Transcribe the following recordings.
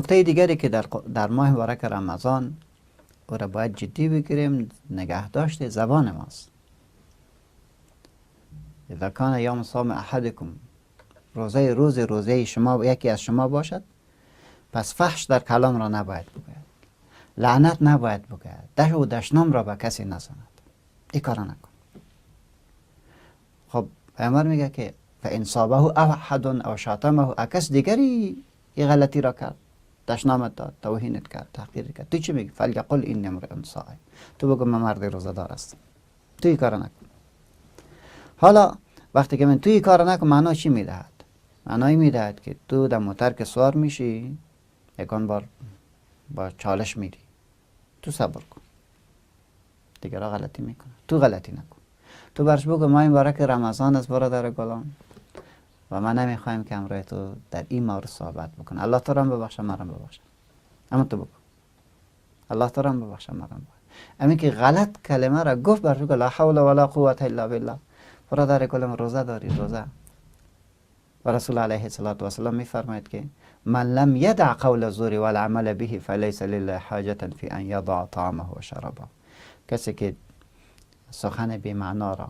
نکته دیگری که در ماه مبارک رمضان او را باید جدی بگیریم، نگه داشته زبان ماست. اذا کان یوم صوم احدکم، روزه شما یکی از شما باشد، پس فحش در کلام را نباید بگوید، لعنت نباید بگوید، دش و دشنام را به کسی نزند، این کارا نکن. خب پیامبر میگه که فان صابه احد او شاتمه، کس دیگری این غلطی را کرد، دشنامت داد، توهینت کرد، تحقیر کرد، تو چی میگی؟ فلیقل انی امرؤ صائم، تو بگو من مرد روزه‌دار هستم، تو این کارا نکن. حالا وقتی که من تو این کارا نکن، معنا چی میدهد؟ معنایی میدهد که تو در موتر که سوار میشی، یکان بار با چالش میری، تو صبر کن، دیگرها غلطی میکنه، تو غلطی نکن. تو برش بگو ما این مبارک رمضان است برادر گلم و من نمیخوایم که همراه تو در این مورد صحبت بکنه، الله تو را ببخشه، مرا ببخشه. اما تو بگو الله تو را ببخشه، مرا ببخشه. همین که غلط کلمه را گفت، برش بگو لا حول ولا قوة الا بالله، برادر گلم روزه داری، روزه. و رسول علیه السلام میفرماید که من لم یدع قول الزور والعمل به فلیس لله حاجة فی ان یضع طعامه و شرابه. کسی که سخن بی معنا را،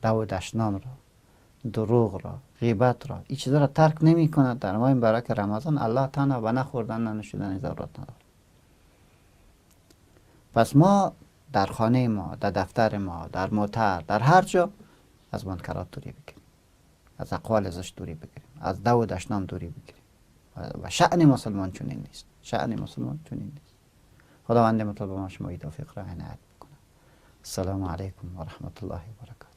دو و دشنام را، دروغ را، غیبت را، این چیزا را ترک نمی کند در ماه مبارک رمضان، الله تعالی و نخوردن ننوشیدن ضرورت ندارد. پس ما در خانه ما، در دفتر ما، در موتر، در هر جا از منکرات دوری بگیریم، از اقوال زشت دوری بگیریم، از دو و دشنام دوری بگیریم. و شأن مسلمان چنین نیست، شأن مسلمان چنین نیست. خداوند متعال به ما شما توفیق را عنایت بکنه. السلام علیکم و رحمت الله و برکاته.